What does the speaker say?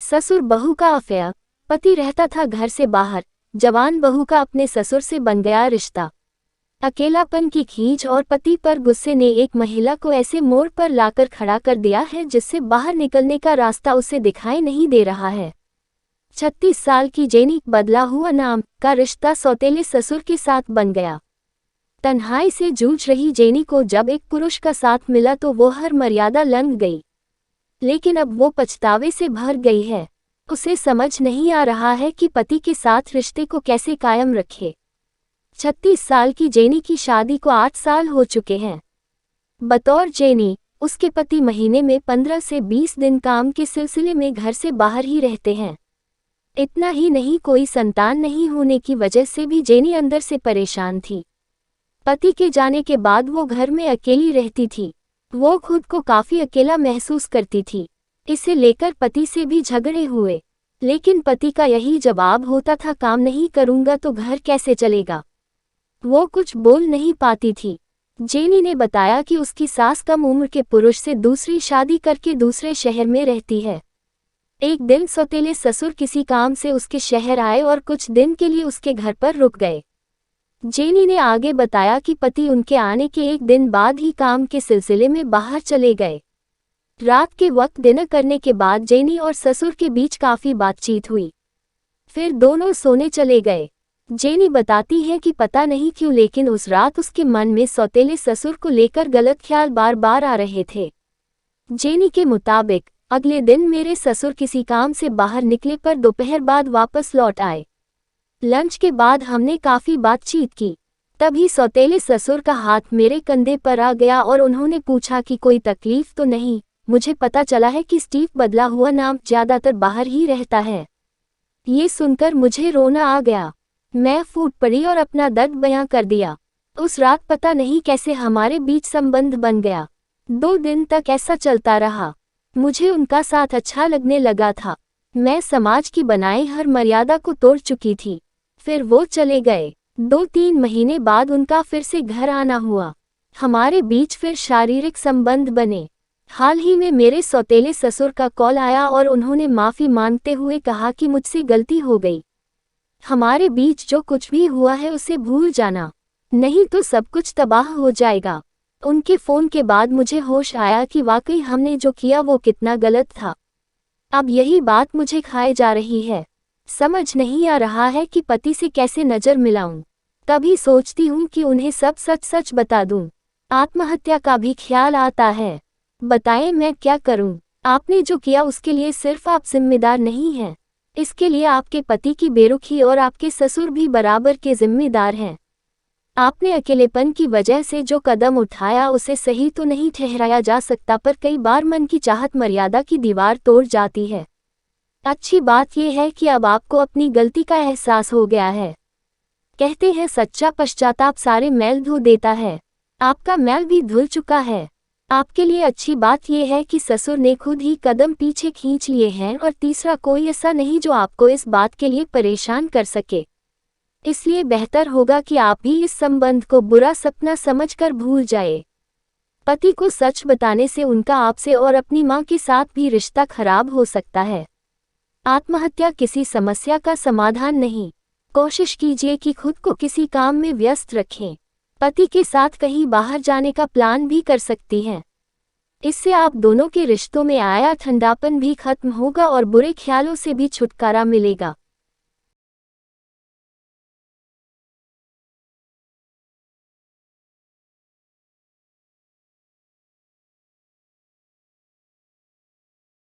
ससुर बहू का अफेयर। पति रहता था घर से बाहर, जवान बहू का अपने ससुर से बन गया रिश्ता। अकेलापन की खींच और पति पर गुस्से ने एक महिला को ऐसे मोड़ पर लाकर खड़ा कर दिया है जिससे बाहर निकलने का रास्ता उसे दिखाई नहीं दे रहा है। 36 साल की जेनी बदला हुआ नाम का रिश्ता सौतेले ससुर के साथ बन गया। तन्हाई से जूझ रही जेनी को जब एक पुरुष का साथ मिला तो वो हर मर्यादा लंघ गई, लेकिन अब वो पछतावे से भर गई है। उसे समझ नहीं आ रहा है कि पति के साथ रिश्ते को कैसे कायम रखे। 36 साल की जेनी की शादी को 8 साल हो चुके हैं। बतौर जेनी, उसके पति महीने में 15 से 20 दिन काम के सिलसिले में घर से बाहर ही रहते हैं। इतना ही नहीं, कोई संतान नहीं होने की वजह से भी जेनी अंदर से परेशान थी। पति के जाने के बाद वो घर में अकेली रहती थी। वो खुद को काफी अकेला महसूस करती थी। इसे लेकर पति से भी झगड़े हुए, लेकिन पति का यही जवाब होता था, काम नहीं करूंगा तो घर कैसे चलेगा। वो कुछ बोल नहीं पाती थी। जेनी ने बताया कि उसकी सास कम उम्र के पुरुष से दूसरी शादी करके दूसरे शहर में रहती है। एक दिन सौतेले ससुर किसी काम से उसके शहर आए और कुछ दिन के लिए उसके घर पर रुक गए। जेनी ने आगे बताया कि पति उनके आने के एक दिन बाद ही काम के सिलसिले में बाहर चले गए। रात के वक्त डिनर करने के बाद जेनी और ससुर के बीच काफी बातचीत हुई, फिर दोनों सोने चले गए। जेनी बताती है कि पता नहीं क्यों, लेकिन उस रात उसके मन में सौतेले ससुर को लेकर गलत ख्याल बार बार आ रहे थे। जेनी के मुताबिक अगले दिन मेरे ससुर किसी काम से बाहर निकले पर दोपहर बाद वापस लौट आए। लंच के बाद हमने काफी बातचीत की। तभी सौतेले ससुर का हाथ मेरे कंधे पर आ गया और उन्होंने पूछा कि कोई तकलीफ तो नहीं। मुझे पता चला है कि स्टीव बदला हुआ नाम ज्यादातर बाहर ही रहता है। ये सुनकर मुझे रोना आ गया। मैं फूट पड़ी और अपना दर्द बयां कर दिया। उस रात पता नहीं कैसे हमारे बीच संबंध बन गया। 2 दिन तक ऐसा चलता रहा। मुझे उनका साथ अच्छा लगने लगा था। मैं समाज की बनाई हर मर्यादा को तोड़ चुकी थी। फिर वो चले गए। 2-3 महीने बाद उनका फिर से घर आना हुआ। हमारे बीच फिर शारीरिक संबंध बने। हाल ही में मेरे सौतेले ससुर का कॉल आया और उन्होंने माफी मांगते हुए कहा कि मुझसे गलती हो गई। हमारे बीच जो कुछ भी हुआ है उसे भूल जाना, नहीं तो सब कुछ तबाह हो जाएगा। उनके फोन के बाद मुझे होश आया कि वाकई हमने जो किया वो कितना गलत था। अब यही बात मुझे खाए जा रही है। समझ नहीं आ रहा है कि पति से कैसे नजर मिलाऊं। तभी सोचती हूँ कि उन्हें सब सच सच बता दूं। आत्महत्या का भी ख्याल आता है। बताएं मैं क्या करूं। आपने जो किया उसके लिए सिर्फ आप जिम्मेदार नहीं हैं, इसके लिए आपके पति की बेरुखी और आपके ससुर भी बराबर के जिम्मेदार हैं। आपने अकेलेपन की वजह से जो कदम उठाया उसे सही तो नहीं ठहराया जा सकता, पर कई बार मन की चाहत मर्यादा की दीवार तोड़ जाती है। अच्छी बात यह है कि अब आपको अपनी गलती का एहसास हो गया है। कहते हैं सच्चा पश्चाताप सारे मैल धो देता है। आपका मैल भी धुल चुका है। आपके लिए अच्छी बात यह है कि ससुर ने खुद ही कदम पीछे खींच लिए हैं और तीसरा कोई ऐसा नहीं जो आपको इस बात के लिए परेशान कर सके। इसलिए बेहतर होगा कि आप भी इस संबंध को बुरा सपना समझकर भूल जाए। पति को सच बताने से उनका आपसे और अपनी मां के साथ भी रिश्ता खराब हो सकता है। आत्महत्या किसी समस्या का समाधान नहीं। कोशिश कीजिए कि खुद को किसी काम में व्यस्त रखें। पति के साथ कहीं बाहर जाने का प्लान भी कर सकती हैं। इससे आप दोनों के रिश्तों में आया ठंडापन भी खत्म होगा और बुरे ख्यालों से भी छुटकारा मिलेगा।